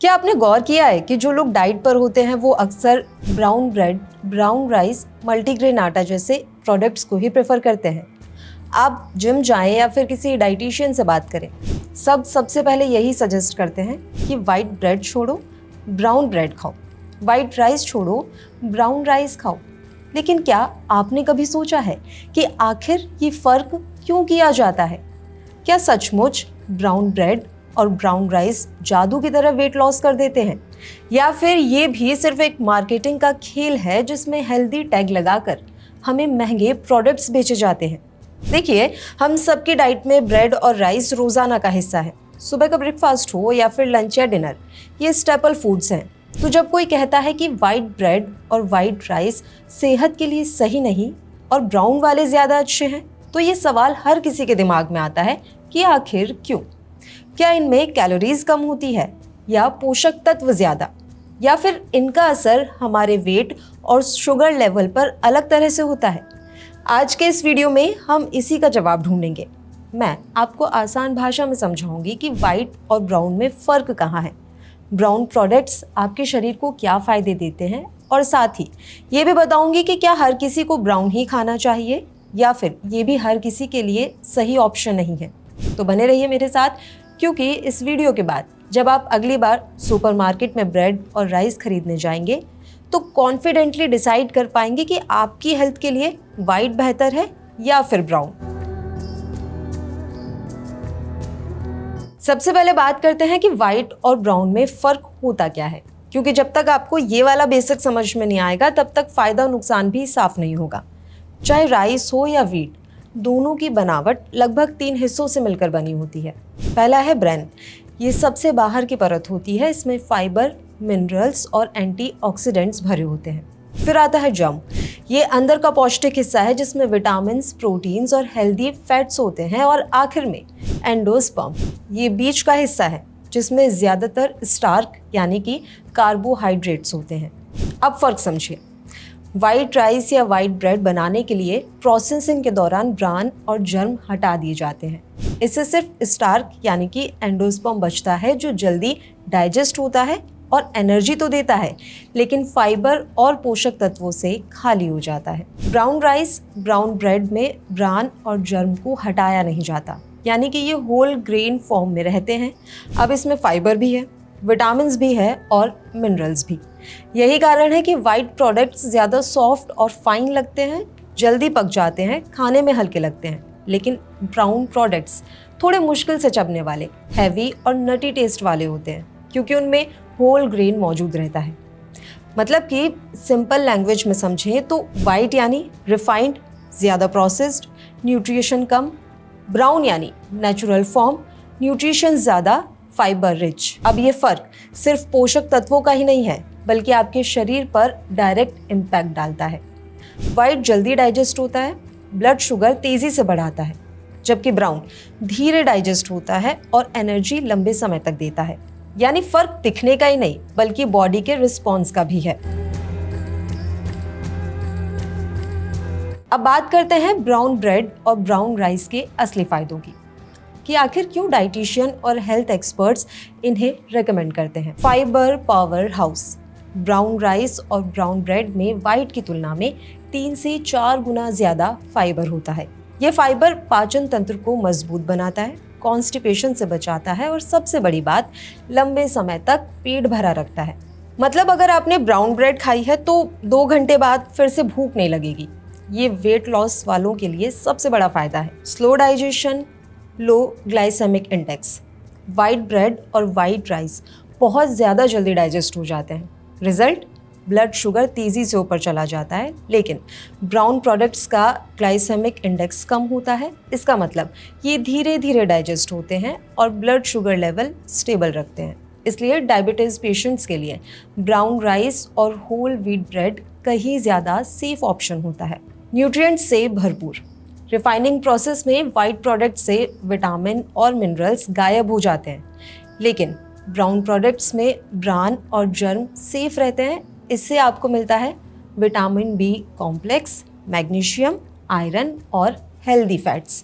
क्या आपने गौर किया है कि जो लोग डाइट पर होते हैं वो अक्सर brown bread, brown rice, multigrain आटा जैसे प्रोडक्ट्स को ही प्रेफर करते हैं। आप जिम जाएं या फिर किसी डाइटिशियन से बात करें, सबसे पहले यही सजेस्ट करते हैं कि वाइट ब्रेड छोड़ो, ब्राउन ब्रेड खाओ, वाइट राइस छोड़ो, ब्राउन राइस खाओ। लेकिन क्या आपने कभी सोचा है कि आखिर ये फ़र्क क्यों किया जाता है? क्या सचमुच ब्राउन ब्रेड और ब्राउन राइस जादू की तरह वेट लॉस कर देते हैं, या फिर ये भी सिर्फ एक मार्केटिंग का खेल है जिसमें हेल्दी टैग लगाकर हमें महंगे प्रोडक्ट्स बेचे जाते हैं? देखिए, हम सबकी डाइट में ब्रेड और राइस रोजाना का हिस्सा है। सुबह का ब्रेकफास्ट हो या फिर लंच या डिनर, ये स्टेपल फूड्स हैं। तो जब कोई कहता है कि वाइट ब्रेड और वाइट राइस सेहत के लिए सही नहीं और ब्राउन वाले ज़्यादा अच्छे हैं, तो ये सवाल हर किसी के दिमाग में आता है कि आखिर क्यों? क्या इनमें कैलोरीज कम होती है, या पोषक तत्व ज़्यादा, या फिर इनका असर हमारे वेट और शुगर लेवल पर अलग तरह से होता है? आज के इस वीडियो में हम इसी का जवाब ढूंढेंगे। मैं आपको आसान भाषा में समझाऊंगी कि वाइट और ब्राउन में फ़र्क कहाँ है, ब्राउन प्रोडक्ट्स आपके शरीर को क्या फ़ायदे देते हैं, और साथ ही ये भी बताऊंगी कि क्या हर किसी को ब्राउन ही खाना चाहिए या फिर ये भी हर किसी के लिए सही ऑप्शन नहीं है। तो बने रहिए मेरे साथ, क्योंकि इस वीडियो के बाद जब आप अगली बार सुपरमार्केट में ब्रेड और राइस खरीदने जाएंगे तो कॉन्फिडेंटली डिसाइड कर पाएंगे कि आपकी हेल्थ के लिए वाइट बेहतर है या फिर ब्राउन। सबसे पहले बात करते हैं कि वाइट और ब्राउन में फ़र्क होता क्या है, क्योंकि जब तक आपको ये वाला बेसिक समझ में नहीं आएगा तब तक फ़ायदा और नुकसान भी साफ नहीं होगा। चाहे राइस हो या व्हीट, दोनों की बनावट लगभग 3 हिस्सों से मिलकर बनी होती है। पहला है ब्रेन, ये सबसे बाहर की परत होती है। इसमें फाइबर, मिनरल्स और एंटीऑक्सीडेंट्स भरे होते हैं। फिर आता है जर्म, ये अंदर का पौष्टिक हिस्सा है जिसमें विटामिन्स, प्रोटीन्स और हेल्दी फैट्स होते हैं। और आखिर में एंडोस्पर्म, ये बीच का हिस्सा है जिसमें ज़्यादातर स्टार्च यानी कि कार्बोहाइड्रेट्स होते हैं। अब फ़र्क समझिए। वाइट राइस या वाइट ब्रेड बनाने के लिए प्रोसेसिंग के दौरान ब्रान और जर्म हटा दिए जाते हैं। इससे सिर्फ स्टार्च यानी कि एंडोस्पर्म बचता है, जो जल्दी डाइजेस्ट होता है और एनर्जी तो देता है, लेकिन फाइबर और पोषक तत्वों से खाली हो जाता है। ब्राउन राइस, ब्राउन ब्रेड में ब्रान और जर्म को हटाया नहीं जाता, यानी कि ये होल ग्रेन फॉर्म में रहते हैं। अब इसमें फाइबर भी है, विटामिन्स भी है और मिनरल्स भी। यही कारण है कि वाइट प्रोडक्ट्स ज़्यादा सॉफ्ट और फाइन लगते हैं, जल्दी पक जाते हैं, खाने में हल्के लगते हैं। लेकिन ब्राउन प्रोडक्ट्स थोड़े मुश्किल से चबने वाले, हैवी और नटी टेस्ट वाले होते हैं, क्योंकि उनमें होल ग्रेन मौजूद रहता है। मतलब कि सिंपल लैंग्वेज में समझें तो वाइट यानी रिफाइंड, ज़्यादा प्रोसेस्ड, न्यूट्रिशन कम। ब्राउन यानी नेचुरल फॉर्म, न्यूट्रिशन ज़्यादा, फाइबर रिच। अब ये फ़र्क सिर्फ पोषक तत्वों का ही नहीं है, बल्कि आपके शरीर पर डायरेक्ट इम्पैक्ट डालता है। वाइट जल्दी डाइजेस्ट होता है, ब्लड शुगर तेज़ी से बढ़ाता है, जबकि ब्राउन धीरे डाइजेस्ट होता है और एनर्जी लंबे समय तक देता है। यानी फ़र्क दिखने का ही नहीं, बल्कि बॉडी के रिस्पॉन्स का भी है। अब बात करते हैं ब्राउन ब्रेड और ब्राउन राइस के असली फ़ायदों की, कि आखिर क्यों डाइटिशियन और हेल्थ एक्सपर्ट्स इन्हें रेकमेंड करते हैं। Fibre power house, brown rice और ब्राउन ब्रेड में वाइट की तुलना में 3 से 4 गुना ज़्यादा फाइबर होता है। ये फाइबर पाचन तंत्र को मजबूत बनाता है, कॉन्स्टिपेशन से बचाता है और सबसे बड़ी बात, लंबे समय तक पेट भरा रखता है। मतलब अगर आपने ब्राउन ब्रेड खाई है तो 2 घंटे बाद फिर से भूख नहीं लगेगी। ये वेट लॉस वालों के लिए सबसे बड़ा फ़ायदा है। स्लो डाइजेशन, लो ग्लाइसेमिक इंडेक्स, वाइट ब्रेड और वाइट राइस बहुत ज़्यादा जल्दी डाइजेस्ट हो जाते हैं। रिजल्ट, ब्लड शुगर तेज़ी से ऊपर चला जाता है, लेकिन ब्राउन प्रोडक्ट्स का ग्लाइसेमिक इंडेक्स कम होता है। इसका मतलब ये धीरे धीरे डाइजेस्ट होते हैं और ब्लड शुगर लेवल स्टेबल रखते हैं। इसलिए डायबिटीज़ पेशेंट्स के लिए ब्राउन राइस और होल व्हीट ब्रेड कहीं ज़्यादा सेफ ऑप्शन होता है। न्यूट्रिएंट्स से भरपूर, रिफाइनिंग प्रोसेस में वाइट प्रोडक्ट से विटामिन और मिनरल्स गायब हो जाते हैं, लेकिन ब्राउन प्रोडक्ट्स में ब्रान और जर्म सेफ रहते हैं। इससे आपको मिलता है vitamin B complex, magnesium, iron और हेल्दी फैट्स।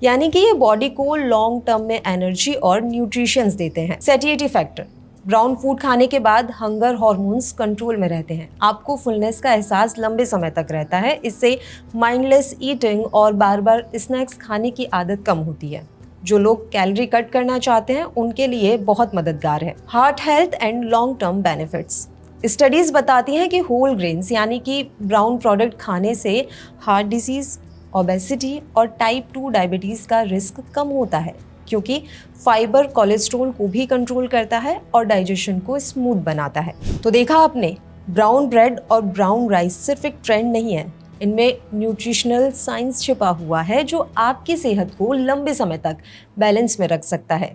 यानी कि ये बॉडी को लॉन्ग टर्म में एनर्जी और न्यूट्रिशंस देते हैं। सैटिएटी फैक्टर, ब्राउन फूड खाने के बाद हंगर हॉर्मोन्स कंट्रोल में रहते हैं। आपको फुलनेस का एहसास लंबे समय तक रहता है। इससे माइंडलेस ईटिंग और बार बार स्नैक्स खाने की आदत कम होती है। जो लोग कैलोरी कट करना चाहते हैं उनके लिए बहुत मददगार है। Heart health and long term benefits. Studies बताती हैं कि होल ग्रेन्स यानी कि ब्राउन प्रोडक्ट खाने से हार्ट डिजीज, ओबेसिटी और टाइप 2 डायबिटीज का रिस्क कम होता है, क्योंकि फाइबर कोलेस्ट्रॉल को भी कंट्रोल करता है और डाइजेशन को स्मूथ बनाता है। तो देखा आपने, ब्राउन ब्रेड और ब्राउन राइस सिर्फ एक ट्रेंड नहीं है, इनमें न्यूट्रिशनल साइंस छिपा हुआ है जो आपकी सेहत को लंबे समय तक बैलेंस में रख सकता है।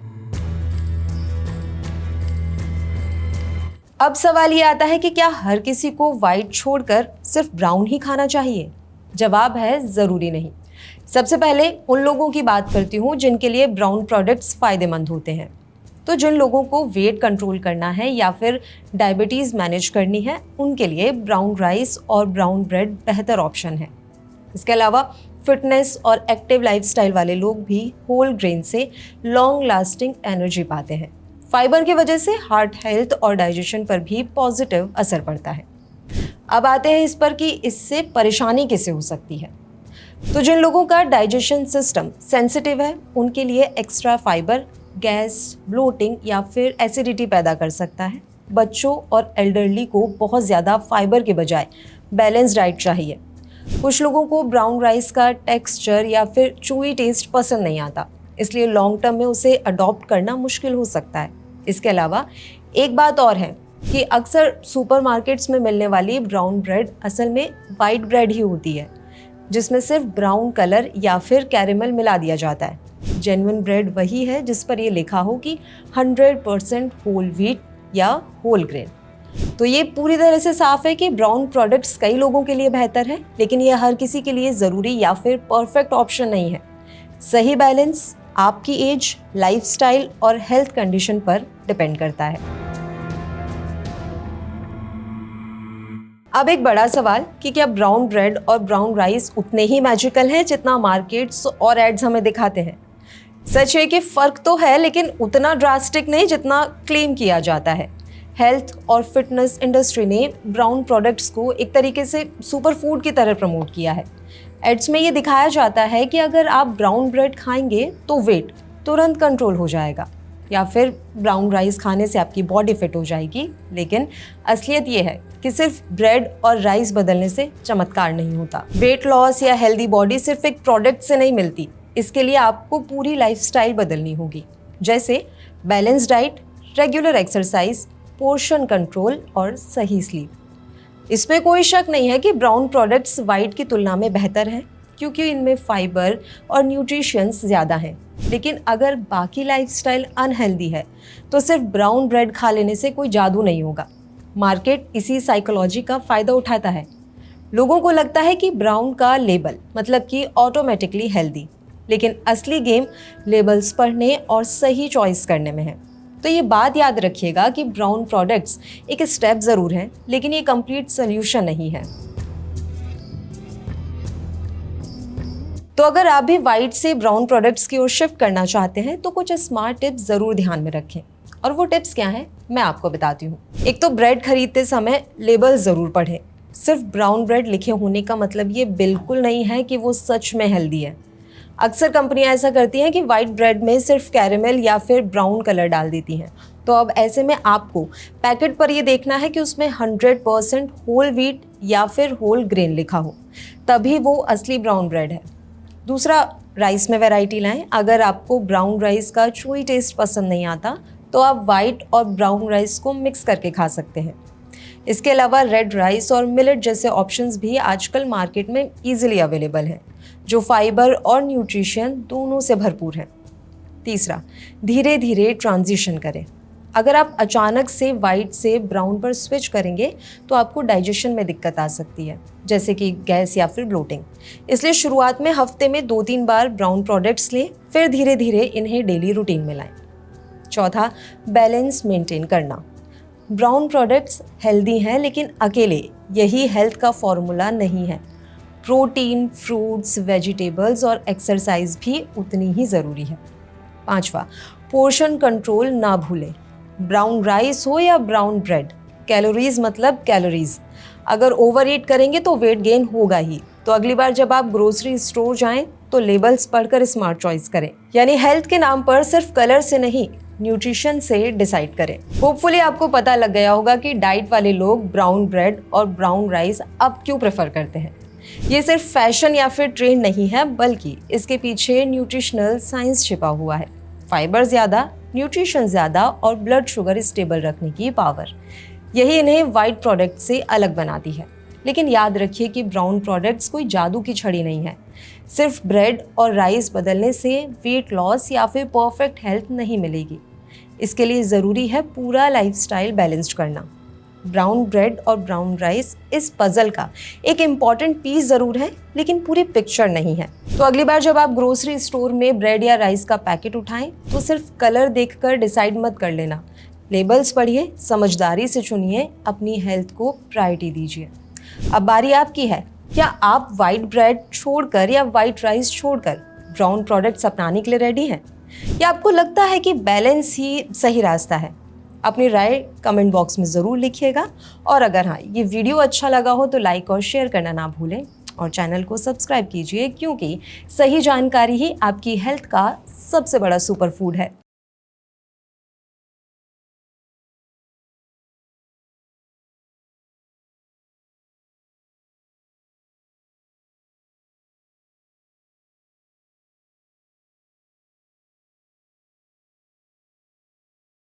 अब सवाल ये आता है कि क्या हर किसी को व्हाइट छोड़कर सिर्फ ब्राउन ही खाना चाहिए? जवाब है ज़रूरी नहीं। सबसे पहले उन लोगों की बात करती हूँ जिनके लिए ब्राउन प्रोडक्ट्स फ़ायदेमंद होते हैं। तो जिन लोगों को वेट कंट्रोल करना है या फिर डायबिटीज़ मैनेज करनी है, उनके लिए ब्राउन राइस और ब्राउन ब्रेड बेहतर ऑप्शन है। इसके अलावा फिटनेस और एक्टिव लाइफस्टाइल वाले लोग भी होल ग्रेन से लॉन्ग लास्टिंग एनर्जी पाते हैं। फाइबर की वजह से हार्ट हेल्थ और डाइजेशन पर भी पॉजिटिव असर पड़ता है। अब आते हैं इस पर कि इससे परेशानी कैसे हो सकती है। तो जिन लोगों का डाइजेशन सिस्टम सेंसिटिव है, उनके लिए एक्स्ट्रा फाइबर गैस, ब्लोटिंग या फिर एसिडिटी पैदा कर सकता है। बच्चों और एल्डरली को बहुत ज़्यादा फाइबर के बजाय बैलेंस डाइट चाहिए। कुछ लोगों को ब्राउन राइस का टेक्सचर या फिर चूई टेस्ट पसंद नहीं आता, इसलिए लॉन्ग टर्म में उसे अडॉप्ट करना मुश्किल हो सकता है। इसके अलावा एक बात और है कि अक्सर सुपरमार्केट्स में मिलने वाली ब्राउन ब्रेड असल में वाइट ब्रेड ही होती है, जिसमें सिर्फ ब्राउन कलर या फिर कैरेमल मिला दिया जाता है। जेन्युइन ब्रेड वही है जिस पर ये लिखा हो कि 100% होल व्हीट या होल ग्रेन। तो ये पूरी तरह से साफ है कि ब्राउन प्रोडक्ट्स कई लोगों के लिए बेहतर है, लेकिन ये हर किसी के लिए ज़रूरी या फिर परफेक्ट ऑप्शन नहीं है। सही बैलेंस आपकी एज, लाइफस्टाइल और हेल्थ कंडीशन पर डिपेंड करता है। अब एक बड़ा सवाल कि क्या ब्राउन ब्रेड और ब्राउन राइस उतने ही मैजिकल हैं जितना मार्केट्स और एड्स हमें दिखाते हैं? सच है कि फ़र्क तो है, लेकिन उतना ड्रास्टिक नहीं जितना क्लेम किया जाता है। हेल्थ और फिटनेस इंडस्ट्री ने ब्राउन प्रोडक्ट्स को एक तरीके से सुपर फूड की तरह प्रमोट किया है। एड्स में ये दिखाया जाता है कि अगर आप ब्राउन ब्रेड खाएंगे तो वेट तुरंत कंट्रोल हो जाएगा, या फिर ब्राउन राइस खाने से आपकी बॉडी फिट हो जाएगी। लेकिन असलियत ये है कि सिर्फ ब्रेड और राइस बदलने से चमत्कार नहीं होता। वेट लॉस या हेल्दी बॉडी सिर्फ एक प्रोडक्ट से नहीं मिलती, इसके लिए आपको पूरी लाइफस्टाइल बदलनी होगी, जैसे balance diet, regular exercise, portion control और सही स्लीप। इसमें कोई शक नहीं है कि ब्राउन प्रोडक्ट्स वाइट की तुलना में बेहतर हैं, क्योंकि इनमें फाइबर और न्यूट्रिशंस ज़्यादा हैं। लेकिन अगर बाकी लाइफस्टाइल अनहेल्दी है तो सिर्फ ब्राउन ब्रेड खा लेने से कोई जादू नहीं होगा। मार्केट इसी साइकोलॉजी का फ़ायदा उठाता है। लोगों को लगता है कि ब्राउन का लेबल मतलब कि ऑटोमेटिकली हेल्दी, लेकिन असली गेम लेबल्स पढ़ने और सही चॉइस करने में है। तो ये बात याद रखिएगा कि ब्राउन प्रोडक्ट्स एक स्टेप ज़रूर हैं, लेकिन ये कंप्लीट सोल्यूशन नहीं है। तो अगर आप भी वाइट से ब्राउन प्रोडक्ट्स की ओर शिफ्ट करना चाहते हैं तो कुछ स्मार्ट टिप्स ज़रूर ध्यान में रखें। और वो टिप्स क्या हैं, मैं आपको बताती हूँ। एक तो ब्रेड खरीदते समय लेबल ज़रूर पढ़ें। सिर्फ ब्राउन ब्रेड लिखे होने का मतलब ये बिल्कुल नहीं है कि वो सच में हेल्दी है। अक्सर कंपनियां ऐसा करती हैं कि वाइट ब्रेड में सिर्फ कैरेमल या फिर ब्राउन कलर डाल देती हैं। तो अब ऐसे में आपको पैकेट पर ये देखना है कि उसमें 100% होल व्हीट या फिर होल ग्रेन लिखा हो, तभी वो असली ब्राउन ब्रेड है। दूसरा, राइस में वैरायटी लाएं। अगर आपको ब्राउन राइस का चूई टेस्ट पसंद नहीं आता तो आप वाइट और ब्राउन राइस को मिक्स करके खा सकते हैं। इसके अलावा रेड राइस और मिलेट जैसे ऑप्शंस भी आजकल मार्केट में ईजिली अवेलेबल हैं, जो फाइबर और न्यूट्रिशन दोनों से भरपूर हैं। तीसरा, धीरे धीरे ट्रांजिशन करें। अगर आप अचानक से वाइट से ब्राउन पर स्विच करेंगे तो आपको डाइजेशन में दिक्कत आ सकती है, जैसे कि गैस या फिर ब्लोटिंग। इसलिए शुरुआत में हफ्ते में 2-3 बार ब्राउन प्रोडक्ट्स लें, फिर धीरे धीरे इन्हें डेली रूटीन में लाएं। चौथा, बैलेंस मेंटेन करना। ब्राउन प्रोडक्ट्स हेल्दी हैं, लेकिन अकेले यही हेल्थ का फॉर्मूला नहीं है। प्रोटीन, फ्रूट्स, वेजिटेबल्स और एक्सरसाइज भी उतनी ही ज़रूरी है। पांचवा, पोर्शन कंट्रोल ना भूलें। ब्राउन राइस हो या ब्राउन ब्रेड, कैलोरीज मतलब कैलोरीज। अगर ओवर ईट करेंगे तो वेट गेन होगा ही। तो अगली बार जब आप ग्रोसरी स्टोर जाएं तो लेबल्स पढ़कर स्मार्ट चॉइस करें, यानी हेल्थ के नाम पर सिर्फ कलर से नहीं, न्यूट्रिशन से डिसाइड करें। होपफुली आपको पता लग गया होगा कि डाइट वाले लोग ब्राउन ब्रेड और ब्राउन राइस अब क्यों प्रेफर करते हैं। ये सिर्फ फैशन या फिर ट्रेंड नहीं है, बल्कि इसके पीछे न्यूट्रिशनल साइंस छिपा हुआ है। फाइबर ज़्यादा, न्यूट्रिशन ज़्यादा और ब्लड शुगर स्टेबल रखने की पावर, यही इन्हें वाइट प्रोडक्ट से अलग बनाती है। लेकिन याद रखिए कि ब्राउन प्रोडक्ट्स कोई जादू की छड़ी नहीं है। सिर्फ ब्रेड और राइस बदलने से वेट लॉस या फिर परफेक्ट हेल्थ नहीं मिलेगी। इसके लिए ज़रूरी है पूरा लाइफस्टाइल बैलेंस्ड करना। ब्राउन ब्रेड और ब्राउन राइस इस पजल का एक इम्पॉर्टेंट पीस ज़रूर है, लेकिन पूरी पिक्चर नहीं है। तो अगली बार जब आप ग्रोसरी स्टोर में ब्रेड या राइस का पैकेट उठाएं तो सिर्फ कलर देखकर डिसाइड मत कर लेना। लेबल्स पढ़िए, समझदारी से चुनिए, अपनी हेल्थ को प्रायोरिटी दीजिए। अब बारी आपकी है। क्या आप वाइट ब्रेड छोड़कर या वाइट राइस छोड़कर ब्राउन प्रोडक्ट्स अपनाने के लिए रेडी हैं? या आपको लगता है कि बैलेंस ही सही रास्ता है? अपनी राय कमेंट बॉक्स में ज़रूर लिखिएगा। और अगर हाँ, ये वीडियो अच्छा लगा हो तो लाइक और शेयर करना ना भूलें और चैनल को सब्सक्राइब कीजिए, क्योंकि सही जानकारी ही आपकी हेल्थ का सबसे बड़ा सुपर फूड है।